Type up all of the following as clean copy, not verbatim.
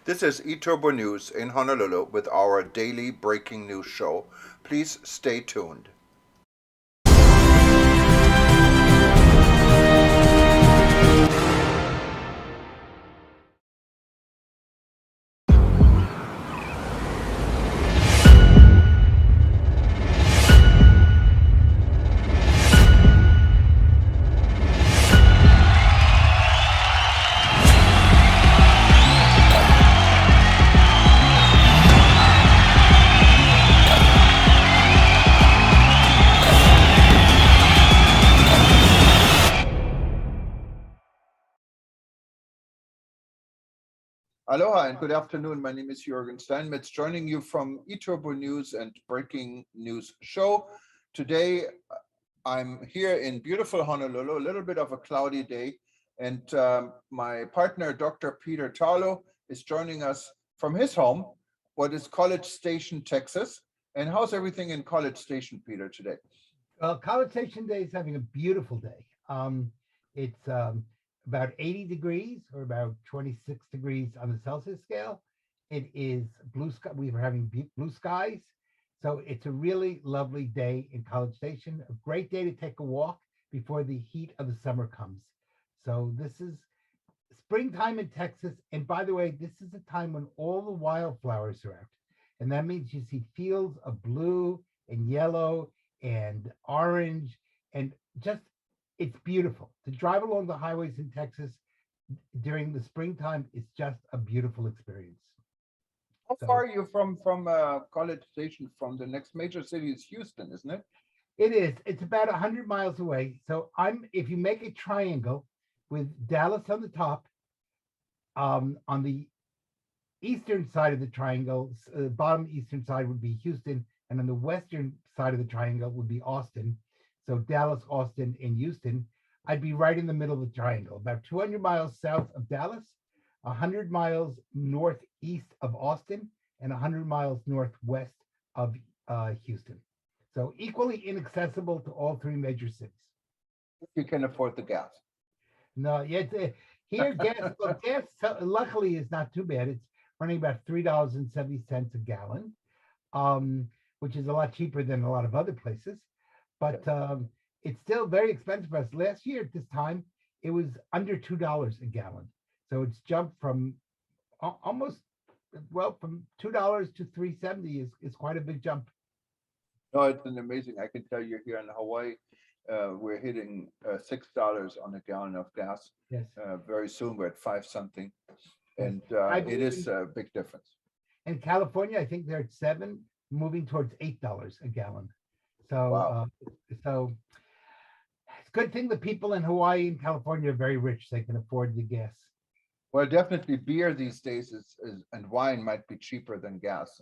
This is eTurbo News in Honolulu with our daily breaking news show. Please stay tuned. Aloha and good afternoon. My name is Jürgen Steinmetz, joining you from eTurbo News and Breaking News Show. Today, I'm here in beautiful Honolulu, a little bit of a cloudy day, and my partner, Dr. Peter Tarlow, is joining us from his home, what is College Station, Texas. And how's everything in College Station, Peter, today? Well, College Station Day is having a beautiful day. It's about 80 degrees or about 26 degrees on the Celsius scale. It is blue sky. We were having blue skies. So it's a really lovely day in College Station, a great day to take a walk before the heat of the summer comes. So this is springtime in Texas. And by the way, this is a time when all the wildflowers are out. And that means you see fields of blue and yellow and orange and just it's beautiful to drive along the highways in Texas during the springtime. It's just a beautiful experience. How So far are you from College Station? From the next major city is Houston, isn't it? it is. It's about 100 miles away. So I'm if you make a triangle with Dallas on the top, on the eastern side of the triangle, bottom eastern side would be Houston, and on the western side of the triangle would be Austin. So Dallas, Austin, and Houston. I'd be right in the middle of the triangle, about 200 miles south of Dallas, 100 miles northeast of Austin, and 100 miles northwest of Houston. So equally inaccessible to all three major cities. You can afford the gas. No, yet here gas, well, gas luckily is not too bad. It's running about $3.70 a gallon, which is a lot cheaper than a lot of other places. But it's still very expensive for us. Last year at this time, it was under $2 a gallon. So it's jumped from almost from $2 to 3.70 is quite a big jump. No, it's an amazing. I can tell you here in Hawaii, we're hitting $6 on a gallon of gas. Yes. Very soon we're at five something, Yes. and I it believe is in, a big difference. in California, I think they're at 7, moving towards $8 a gallon. So Wow. so it's a good thing the people in Hawaii and California are very rich. They can afford the gas. Well, definitely beer these days is and wine might be cheaper than gas.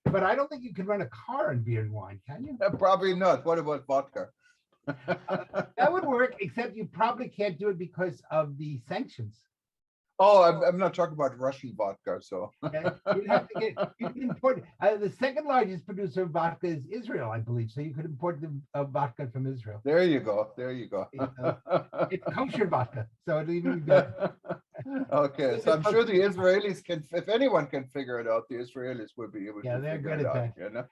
But I don't think you can run a car on beer and wine, can you? Probably not. What about vodka? That would work, except you probably can't do it because of the sanctions. Oh, I'm not talking about Russian vodka. So Okay? You'd have to get you can import the second largest producer of vodka is Israel, I believe. So you could import the vodka from Israel. there you go. There you go. It's kosher vodka, so it'll even be better. Okay, so I'm sure the Israelis can, if anyone can figure it out, the Israelis will be able Yeah, to they're figure good it at out. that. You know.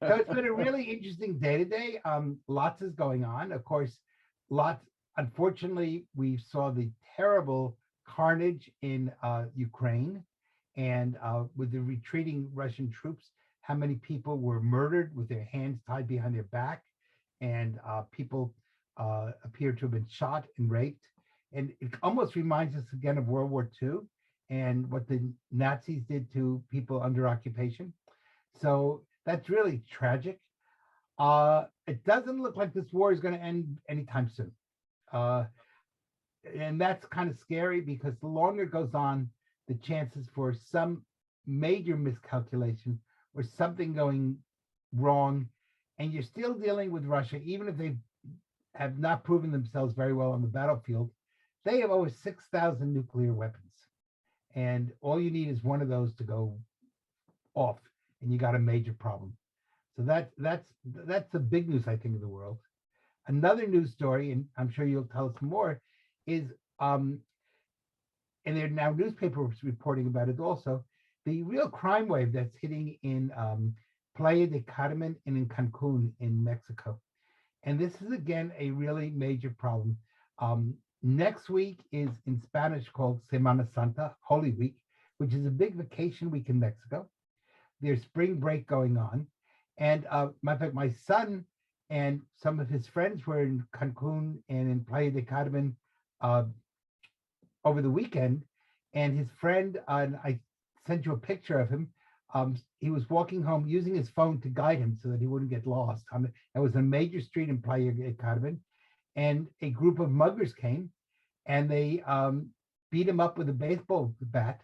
So it's been a really interesting day today. Lots is going on. Of course, lots. Unfortunately, we saw the terrible carnage in Ukraine, and with the retreating Russian troops, how many people were murdered with their hands tied behind their back, and people appear to have been shot and raped. And it almost reminds us again of World War II and what the Nazis did to people under occupation. So that's really tragic. It doesn't look like this war is going to end anytime soon. Uh, and that's kind of scary because the longer it goes on, the chances for some major miscalculation or something going wrong, and you're still dealing with Russia, even if they have not proven themselves very well on the battlefield, they have over 6,000 nuclear weapons. And all you need is one of those to go off, and you got a major problem. So that's the big news, I think, of the world. Another news story, and I'm sure you'll tell us more, is and there are now newspapers reporting about it also, the real crime wave that's hitting in Playa de Carmen and in Cancun in Mexico. And this is again a really major problem. Next week is in Spanish called Semana Santa, Holy Week, which is a big vacation week in Mexico. There's spring break going on. And matter of fact, my son and some of his friends were in Cancun and in Playa de Carmen uh, over the weekend. And his friend, and I sent you a picture of him. He was walking home using his phone to guide him so that he wouldn't get lost. It was a major street in Playa de Carmen, and a group of muggers came, and they beat him up with a baseball bat.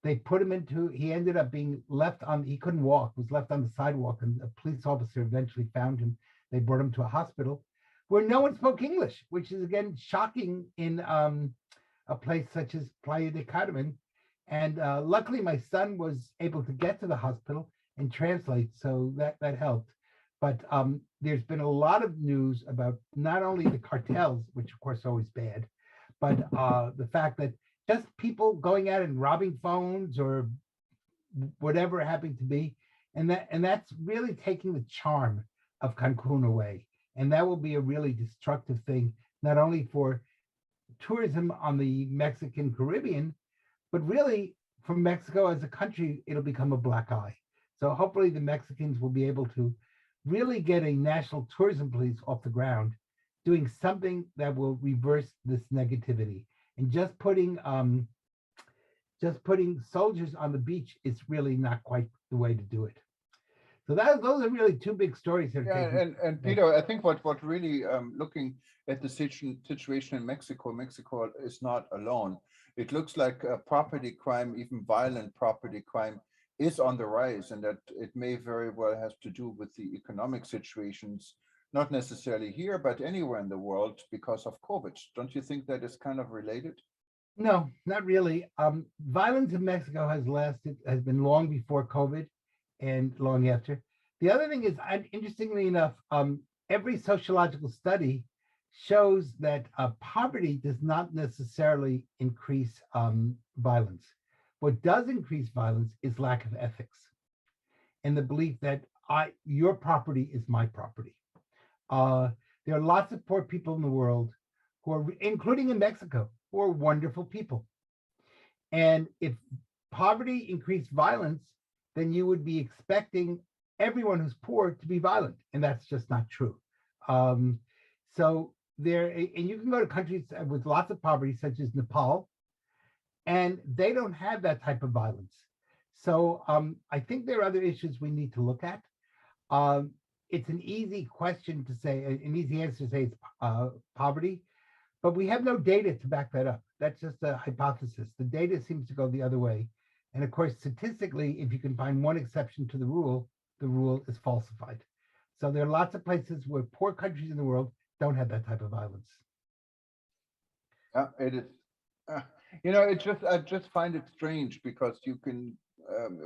They put him into. He ended up being left on. He couldn't walk. Was left on the sidewalk, and a police officer eventually found him. They brought him to a hospital, where no one spoke English, which is again shocking in a place such as Playa de Carmen. And luckily, my son was able to get to the hospital and translate, so that helped. But there's been a lot of news about not only the cartels, which of course are always bad, but the fact that just people going out and robbing phones or whatever it happened to be, and that's really taking the charm of Cancun away. And that will be a really destructive thing, not only for tourism on the Mexican Caribbean, but really for Mexico as a country, it'll become a black eye. So hopefully the Mexicans will be able to really get a national tourism police off the ground, doing something that will reverse this negativity. And just putting soldiers on the beach is really not quite the way to do it. So those are really two big stories that are Yeah, taking. and Peter, I think what really looking at the situation in Mexico, Mexico is not alone. It looks like property crime, even violent property crime, is on the rise, and that it may very well have to do with the economic situations, not necessarily here, but anywhere in the world because of COVID. Don't you think that is kind of related? No, not really. Violence in Mexico has been long before COVID and long after. The other thing is, interestingly enough, every sociological study shows that poverty does not necessarily increase violence. What does increase violence is lack of ethics and the belief that your property is my property. There are lots of poor people in the world who are, including in Mexico, who are wonderful people. And if poverty increased violence, then you would be expecting everyone who's poor to be violent, and that's just not true. So there, and you can go to countries with lots of poverty, such as Nepal, and they don't have that type of violence. So I think there are other issues we need to look at. It's an easy question to say, an easy answer to say it's poverty, but we have no data to back that up. That's just a hypothesis. The data seems to go the other way. And of course, statistically, if you can find one exception to the rule is falsified. So there are lots of places where poor countries in the world don't have that type of violence. It is. I just find it strange because you can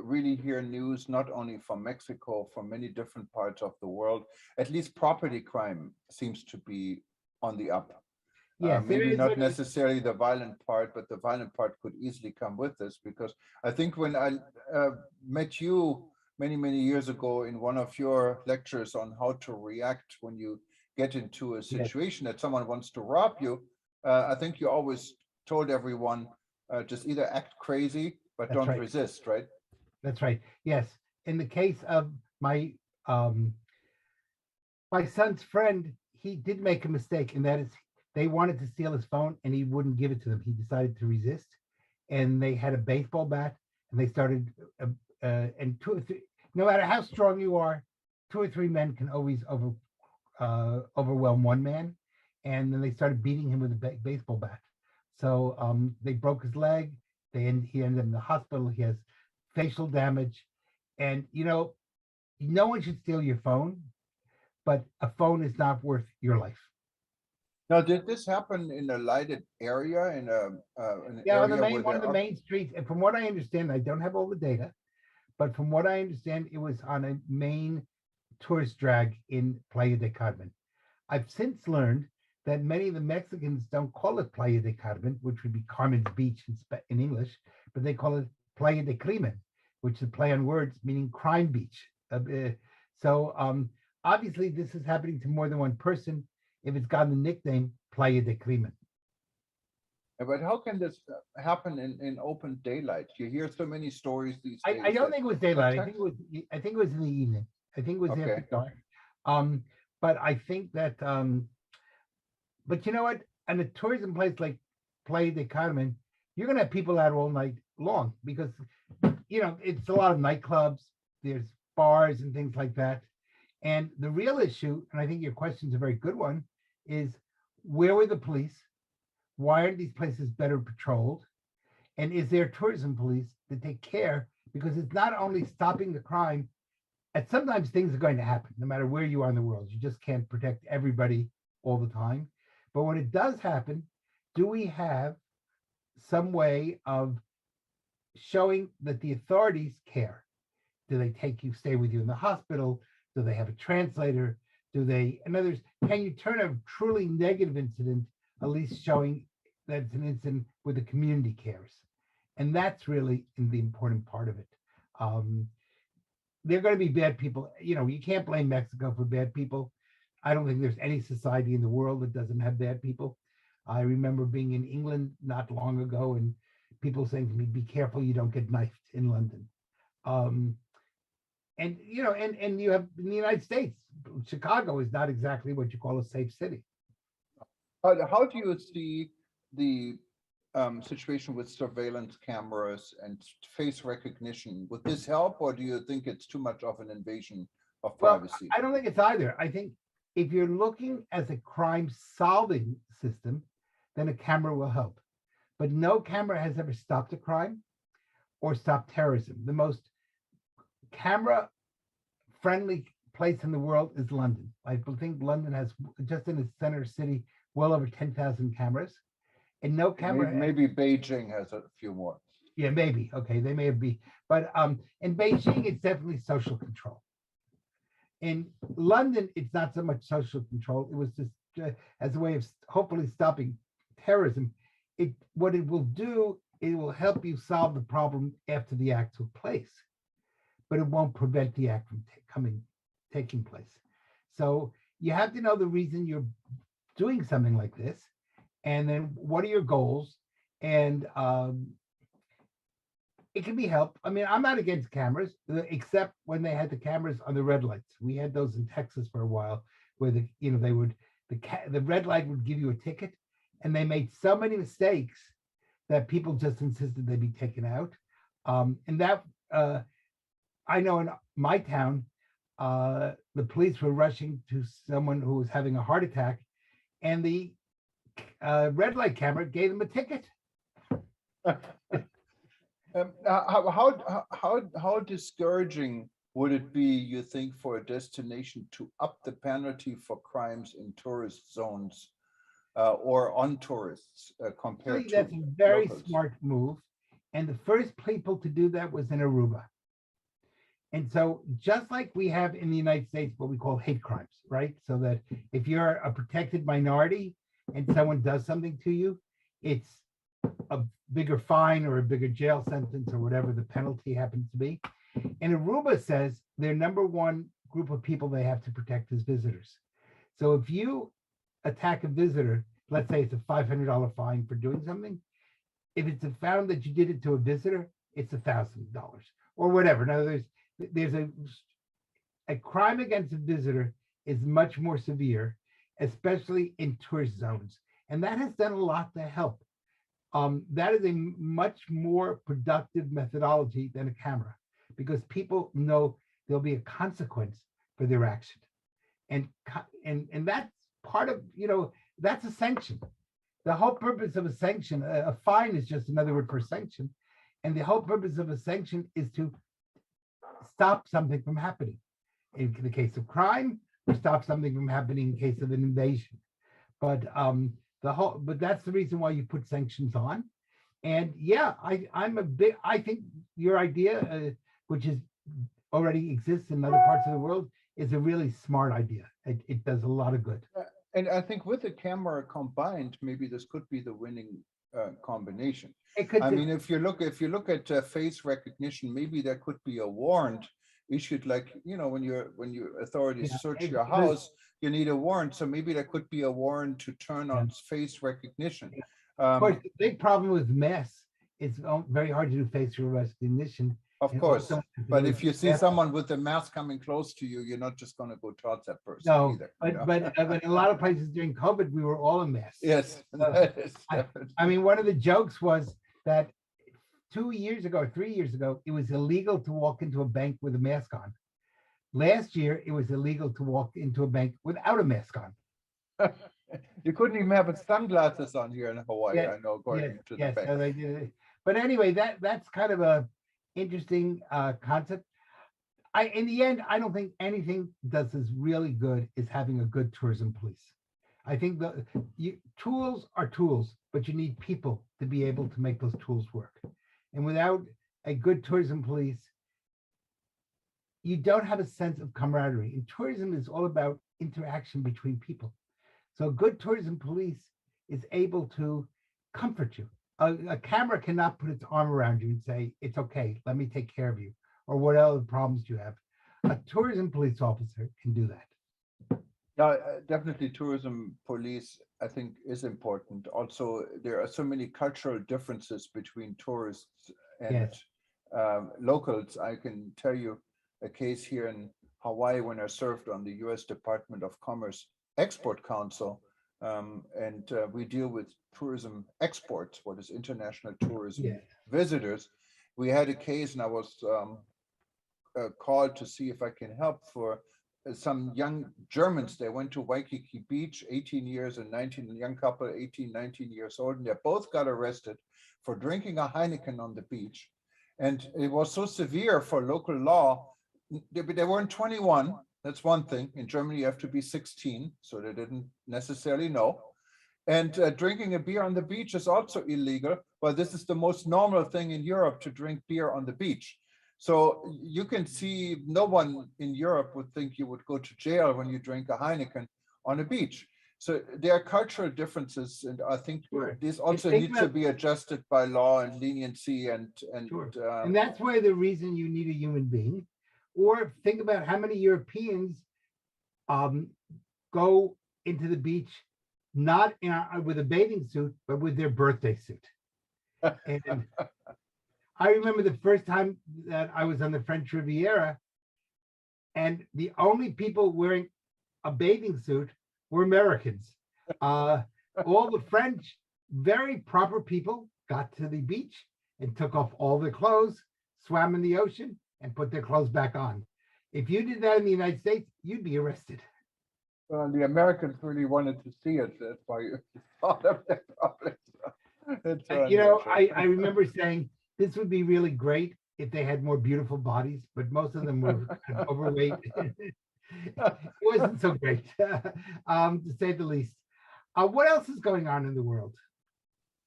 really hear news not only from Mexico, from many different parts of the world. At least property crime seems to be on the up. Yes, maybe not necessarily the violent part, but the violent part could easily come with this, because I think when I met you many years ago in one of your lectures on how to react when you get into a situation that someone wants to rob you, I think you always told everyone just either act crazy, but don't resist, right? That's right. Yes. In the case of my my son's friend, he did make a mistake, and that is they wanted to steal his phone and he wouldn't give it to them. He decided to resist, and they had a baseball bat, and they started and no matter how strong you are, 2 or 3 men can always overwhelm one man. And then they started beating him with a baseball bat. So they broke his leg. He ended up in the hospital. He has facial damage. And, no one should steal your phone, but a phone is not worth your life. Now, did this happen in a lighted area? An on one of the main streets. And from what I understand, I don't have all the data, but from what I understand, it was on a main tourist drag in Playa de Carmen. I've since learned that many of the Mexicans don't call it Playa de Carmen, which would be Carmen's Beach in English, but they call it Playa de Crimen, which is a play on words meaning crime beach. So obviously this is happening to more than one person if it's got the nickname Playa de Crimen. But how can this happen in open daylight? You hear so many stories these I days don't that think it was daylight. Texas. I think it was in the evening. I think it was after Okay. dark. Um, but I think that but you know what? In a tourism place like Playa de Carmen, you're gonna have people out all night long because it's a lot of nightclubs, there's bars and things like that. And the real issue, and I think your question's a very good one, is where were the police? Why aren't these places better patrolled? And is there tourism police to take care? Because it's not only stopping the crime, and sometimes things are going to happen no matter where you are in the world. You just can't protect everybody all the time. But when it does happen, do we have some way of showing that the authorities care? Do they stay with you in the hospital? Do they have a translator? In other words, can you turn a truly negative incident, at least showing that it's an incident where the community cares? And that's really the important part of it. They're going to be bad people. You can't blame Mexico for bad people. I don't think there's any society in the world that doesn't have bad people. I remember being in England not long ago and people saying to me, be careful you don't get knifed in London. And you have in the United States, Chicago is not exactly what you call a safe city. How do you see the situation with surveillance cameras and face recognition? Would this help, or do you think it's too much of an invasion of Well, privacy? I don't think it's either. I think if you're looking as a crime solving system, then a camera will help. But no camera has ever stopped a crime or stopped terrorism. The most camera friendly place in the world is London. I think London has, just in its center city, well over 10,000 cameras. And no camera. Maybe Beijing has a few more. Yeah, maybe. Okay, they may be. But in Beijing, it's definitely social control. In London, it's not so much social control. It was just as a way of hopefully stopping terrorism. What it will do, it will help you solve the problem after the act took place, but it won't prevent the act from taking place. So you have to know the reason you're doing something like this, and then what are your goals, and it can be helped. I mean, I'm not against cameras, except when they had the cameras on the red lights. We had those in Texas for a while, where the red light would give you a ticket, and they made so many mistakes that people just insisted they be taken out. And that I know in my town, the police were rushing to someone who was having a heart attack, and the red light camera gave them a ticket. How discouraging would it be, you think, for a destination to up the penalty for crimes in tourist zones or on tourists compared to that's a very locals? smart move. And the first people to do that was in Aruba. And so just like we have in the United States, what we call hate crimes, right? So that if you're a protected minority and someone does something to you, it's a bigger fine or a bigger jail sentence or whatever the penalty happens to be. And Aruba says their number one group of people they have to protect is visitors. So if you attack a visitor, let's say it's a $500 fine for doing something. If it's found that you did it to a visitor, it's $1,000 or whatever. Now there's a crime against a visitor is much more severe, especially in tourist zones. And that has done a lot to help. That is a much more productive methodology than a camera, because people know there'll be a consequence for their action. And that's part of, that's a sanction. The whole purpose of a sanction, a fine is just another word for sanction. And the whole purpose of a sanction is to stop something from happening. In the case of crime, or stop something from happening in case of an invasion. But that's the reason why you put sanctions on. And yeah, I think your idea, which is already exists in other parts of the world, is a really smart idea. It does a lot of good. And I think with the camera combined, maybe this could be the winning combination. It could, I mean, if you look at face recognition, maybe there could be a warrant issued, like, when your authorities yeah, search it, your there's- house, you need a warrant. So maybe there could be a warrant to turn yeah. on face recognition. Yeah. Of course, Um, the big problem with masks, it's very hard to do facial recognition. of And course, also, if but you if you see mask- someone with a mask coming close to you, you're not just going to go towards that person no, either. but in a lot of places during COVID, we were all in masks. Yes, So, that is I definitely. mean, one of the jokes was that 2 years ago, 3 years ago, it was illegal to walk into a bank with a mask on. Last year, it was illegal to walk into a bank without a mask on. You couldn't even have sunglasses on here in Hawaii, Yeah, I know, according to the Yes, bank. so they did it. But anyway, that's kind of a interesting concept. In the end, I don't think anything that's as really good is having a good tourism police. I think tools are tools, but you need people to be able to make those tools work. And without a good tourism police, you don't have a sense of camaraderie. And tourism is all about interaction between people. So a good tourism police is able to comfort you. A camera cannot put its arm around you and say, it's okay, let me take care of you, or what other problems you have. A tourism police officer can do that. Yeah, definitely tourism police, I think, is important. Also, there are so many cultural differences between tourists and Yes. locals. I can tell you a case here in Hawaii when I served on the US Department of Commerce Export Council. And we deal with tourism exports, what is international tourism Yes. visitors. We had a case, and I was called to see if I can help for some young Germans. They went to Waikiki Beach, 18 years and 19, a young couple, 18, 19 years old, and they both got arrested for drinking a Heineken on the beach. And it was so severe for local law. They weren't 21. That's one thing. In Germany, you have to be 16, so they didn't necessarily know. And drinking a beer on the beach is also illegal, but this is the most normal thing in Europe, to drink beer on the beach. So you can see no one in Europe would think you would go to jail when you drink a Heineken on a beach. So there are cultural differences, and I think Sure. this also think needs to about- be adjusted by law and leniency and Sure. And that's why the reason you need a human being. Or think about how many Europeans go into the beach not with a bathing suit, but with their birthday suit. And I remember the first time that I was on the French Riviera, and the only people wearing a bathing suit were Americans. All the French, very proper people, got to the beach and took off all their clothes, swam in the ocean, and put their clothes back on. If you did that in the United States, you'd be arrested. Well, the Americans really wanted to see it. That's why you thought of that problem. I remember saying this would be really great if they had more beautiful bodies, but most of them were kind of overweight. It wasn't so great, to say the least. What else is going on in the world?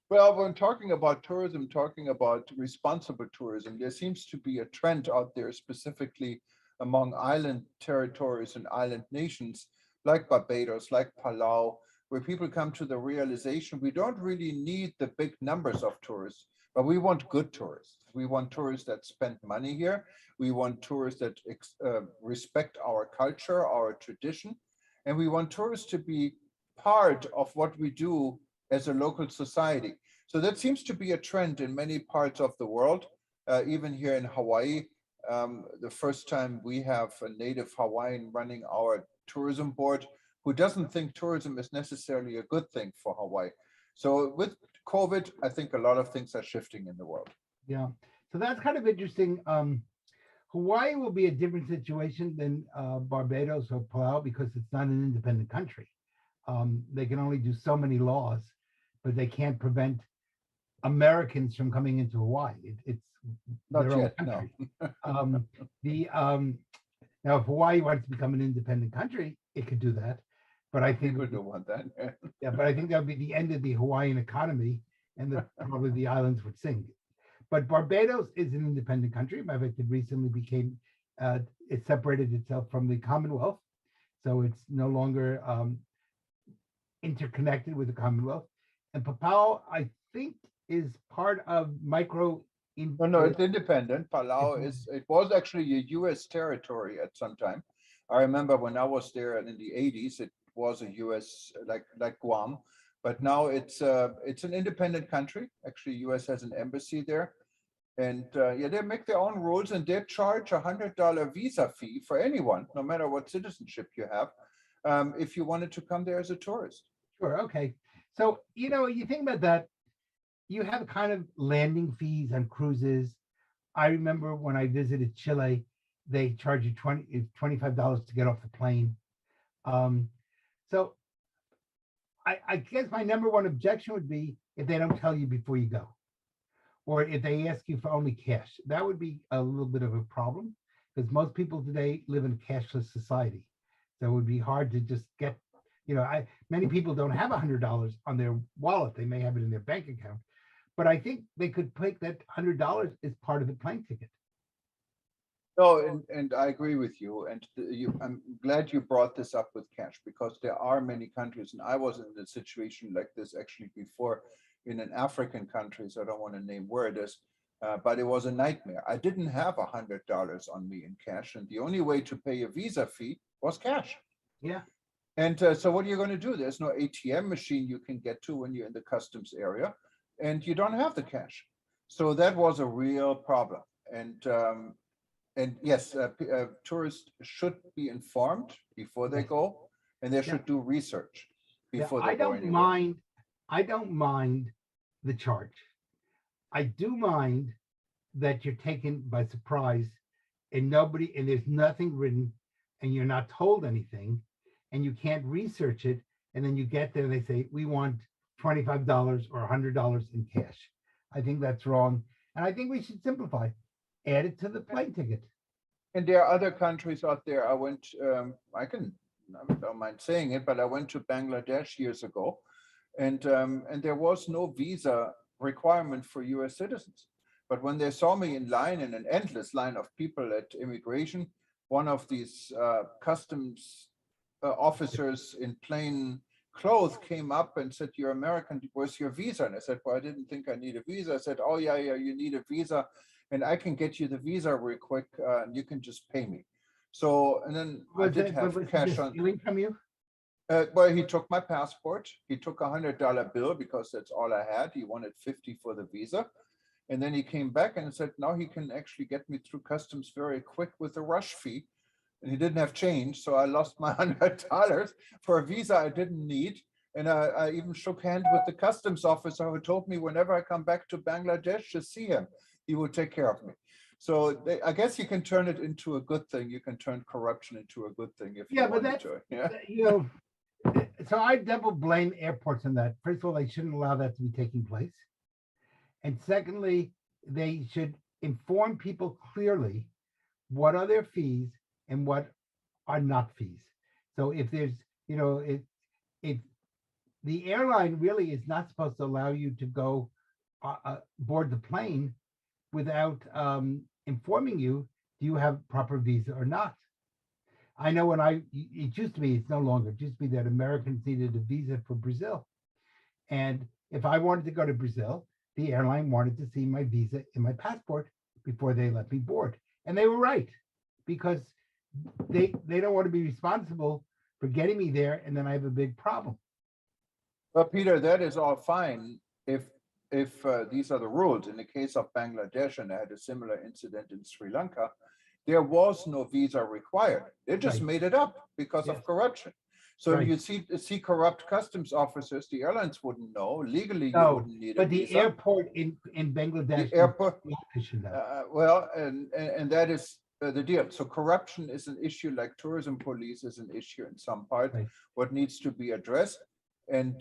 Well, when talking about tourism, talking about responsible tourism, there seems to be a trend out there, specifically among island territories and island nations like Barbados, like Palau, where people come to the realization we don't really need the big numbers of tourists, but we want good tourists. We want tourists that spend money here. We want tourists that respect our culture, our tradition, and we want tourists to be part of what we do as a local society. So that seems to be a trend in many parts of the world, even here in Hawaii. The first time we have a native Hawaiian running our tourism board who doesn't think tourism is necessarily a good thing for Hawaii. So with COVID, I think a lot of things are shifting in the world. Yeah, so that's kind of interesting. Hawaii will be a different situation than Barbados or Palau because it's not an independent country. They can only do so many laws, but they can't prevent Americans from coming into Hawaii. It's Not their own yet, no. country. Now, if Hawaii wants to become an independent country, it could do that. But I think People don't want that. yeah, but I think that would be the end of the Hawaiian economy, and probably the islands would sink. But Barbados is an independent country. Matter of fact, it recently became, it separated itself from the Commonwealth. So it's no longer interconnected with the Commonwealth. And Papua, I think is part of micro in, No, it's independent. it's, Palau it was actually a US territory at some time. I remember when I was there in the 80s, it was a US like Guam, but now it's an independent country. Actually, US has an embassy there. And yeah, they make their own rules and they charge $100 visa fee for anyone, no matter what citizenship you have, if you wanted to come there as a tourist. sure, okay. So, you think about that, you have kind of landing fees on cruises. I remember when I visited Chile, they charge you $25 to get off the plane. Um, so I guess my number one objection would be if they don't tell you before you go, or if they ask you for only cash. That would be a little bit of a problem because most people today live in a cashless society. So it would be hard to just get, many people don't have $100 on their wallet. They may have it in their bank account, but I think they could take that $100 as part of the plane ticket. No, and I agree with you. And I'm glad you brought this up with cash because there are many countries, and I was in a situation like this actually before in an African country, so I don't want to name where it is, but it was a nightmare. I didn't have $100 on me in cash, and the only way to pay a visa fee was cash. Yeah. And so what are you going to do? There's no ATM machine you can get to when you're in the customs area, and you don't have the cash. So that was a real problem. And yes, tourists should be informed before they Yes. go, and they Yeah. should do research Yeah, before I they go don't anywhere. mind. I don't mind the charge. I do mind that you're taken by surprise and there's nothing written and you're not told anything and you can't research it. And then you get there and they say, we want $25 or $100 in cash. I think that's wrong. And I think we should simplify, add it to the plane ticket. And there are other countries out there. I don't mind saying it, but I went to Bangladesh years ago, and there was no visa requirement for US citizens. But when they saw me in line, in an endless line of people at immigration, one of these customs officers in plain clothes came up and said, "You're American, where's your visa?" And I said, "Well, I didn't think I need a visa." I said, "Oh yeah, you need a visa, and I can get you the visa real quick, and you can just pay me." So, and then I Was did that, have was he cash just on. stealing from you? Well, he took my passport. He took $100 bill because that's all I had. He wanted 50 for the visa. And then he came back and said, now he can actually get me through customs very quick with a rush fee. And he didn't have change. So I lost my $100 for a visa I didn't need. And I even shook hands with the customs officer who told me whenever I come back to Bangladesh to see him, he will take care of me. So I guess you can turn it into a good thing. You can turn corruption into a good thing if you Yeah, but wanted that's, to. Yeah. so I double blame airports on that. First of all, they shouldn't allow that to be taking place. And secondly, they should inform people clearly what are their fees and what are not fees. So if there's, if the airline really is not supposed to allow you to go board the plane without informing you, do you have proper visa or not? I know it used to be, it's no longer, it used to be that Americans needed a visa for Brazil. And if I wanted to go to Brazil, the airline wanted to see my visa and my passport before they let me board. And they were right, because they don't want to be responsible for getting me there and then I have a big problem. Well, Peter, that is all fine if these are the rules. In the case of Bangladesh, and I had a similar incident in Sri Lanka, there was no visa required. They just Right. made it up because Yes. of corruption. So Right. you see corrupt customs officers, the airlines wouldn't know. Legally, you No, wouldn't need a but the visa. airport in Bangladesh, The airport, should know. well, and that is the deal. So corruption is an issue, like tourism police is an issue in some part, Right. what needs to be addressed. And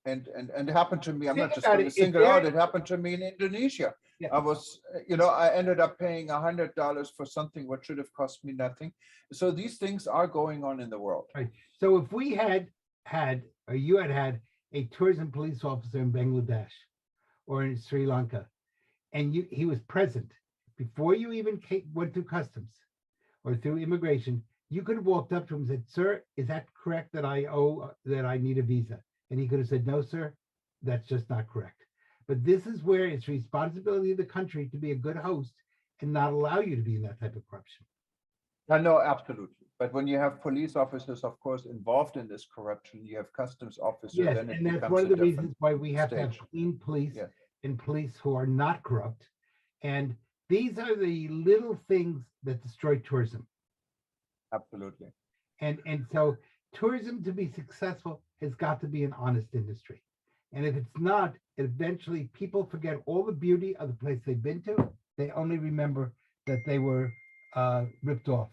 it happened to me. I'm Think not just about going to it, if single out. they're- It happened to me in Indonesia. Yeah. I ended up paying $100 for something what should have cost me nothing. So these things are going on in the world. Right. So if we or you had a tourism police officer in Bangladesh or in Sri Lanka, and he was present before you even went through customs or through immigration, you could have walked up to him and said, "Sir, is that correct that I need a visa?" And he could have said, "No, sir, that's just not correct." But this is where it's responsibility of the country to be a good host and not allow you to be in that type of corruption. No, absolutely. But when you have police officers, of course, involved in this corruption, you have customs officers, Yes, then it and that's becomes one a of the different reasons why we have to have stage. clean police Yeah. and police who are not corrupt. And these are the little things that destroy tourism. Absolutely. And so tourism to be successful has got to be an honest industry. And if it's not, eventually people forget all the beauty of the place they've been to. They only remember that they were ripped off.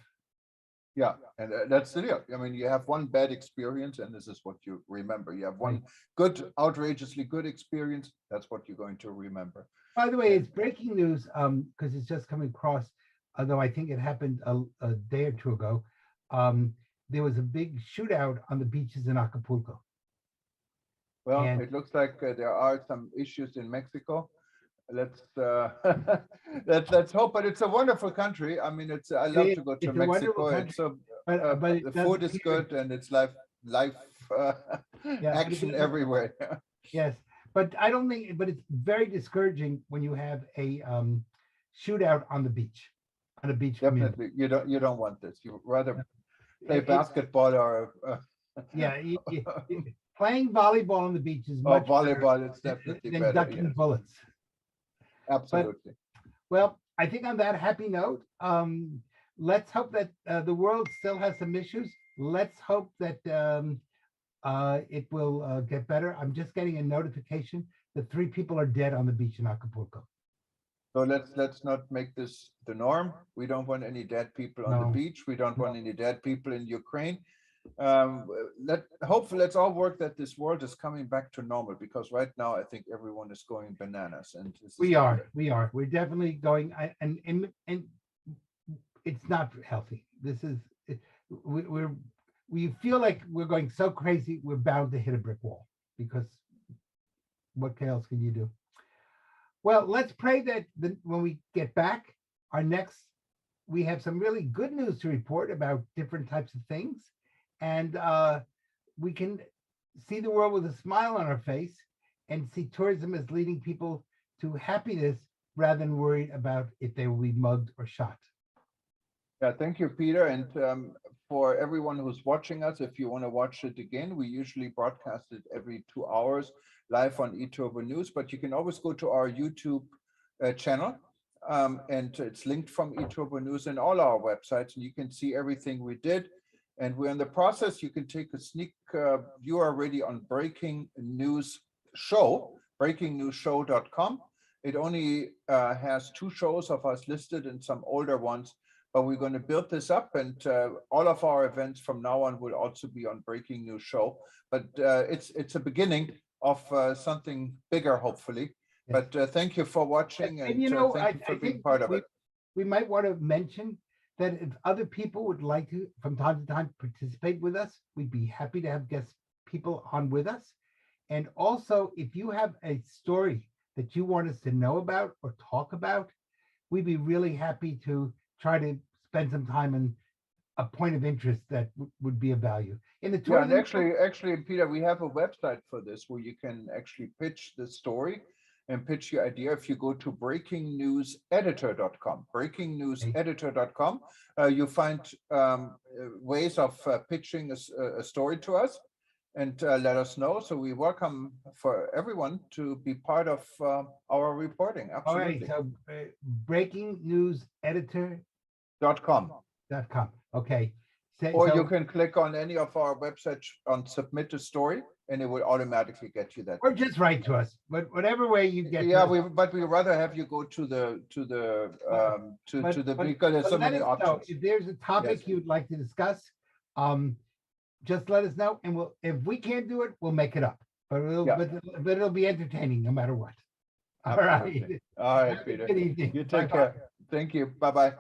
Yeah, and that's the deal. I mean, you have one bad experience, and this is what you remember. You have one good, outrageously good experience. That's what you're going to remember. By the way, it's breaking news because it's just coming across, although I think it happened a day or two ago. There was a big shootout on the beaches in Acapulco. Well, And- it looks like there are some issues in Mexico. Let's let's hope. But it's a wonderful country. I mean, I love to go to It's a wonderful Mexico. It's so But it the doesn't food is appear- good, and it's life but it action doesn't- everywhere. Yes, but I don't think, but it's very discouraging when you have a shootout on the beach, on a beach community. Definitely, you don't want this. You rather play It- basketball or Yeah, playing volleyball on the beach is much better volleyball. It's definitely than better. ducking Yes, bullets. absolutely. Well, I think on that happy note, let's hope that the world still has some issues. Let's hope that it will get better. I'm just getting a notification that 3 people are dead on the beach in Acapulco. So let's not make this the norm. We don't want any dead people on the No. beach. We don't No. want any dead people in Ukraine. Hopefully let's all work that this world is coming back to normal, because right now I think everyone is going bananas, and this is We not are, good. we're definitely going, and it's not healthy. This is, we feel like we're going so crazy, we're bound to hit a brick wall, because what else can you do? Well, let's pray that when we get back, we have some really good news to report about different types of things. And we can see the world with a smile on our face and see tourism as leading people to happiness rather than worried about if they will be mugged or shot. Yeah, thank you, Peter. And for everyone who's watching us, if you want to watch it again, we usually broadcast it every 2 hours live on eTurbo News, but you can always go to our YouTube channel, and it's linked from eTurbo News and all our websites, and you can see everything we did. And we're in the process. You can take a sneak view already on Breaking News Show, breakingnewsshow.com. It only has 2 shows of us listed and some older ones, but we're going to build this up, and all of our events from now on will also be on Breaking News Show. But it's a beginning of something bigger, hopefully. Yes. But thank you for watching, and thank you for being think part of it. we might want to mention that if other people would like to, from time to time, participate with us, we'd be happy to have guest people on with us. And also, if you have a story that you want us to know about or talk about, we'd be really happy to try to spend some time on a point of interest that would be of value. In the Yeah, and tourism, actually, Peter, we have a website for this where you can actually pitch the story and pitch your idea. If you go to breakingnewseditor.com, breakingnewseditor.com, you find ways of pitching a story to us, and let us know. So we welcome for everyone to be part of our reporting. all right, Absolutely. so breakingnewseditor.com. .com. Okay. Or So- you can click on any of our websites on submit a story, and it will automatically get you that. Or just write to us, but whatever way you get. to Yeah, us. but we rather have you go to the But- because there's but so let many us know. options. If there's a topic Yes. you'd like to discuss, just let us know, and if we can't do it, we'll make it up. But Yeah. but it'll be entertaining no matter what. All Absolutely. right. All right, Have a Peter. Good evening. You take Bye-bye. care. Thank you. Bye-bye.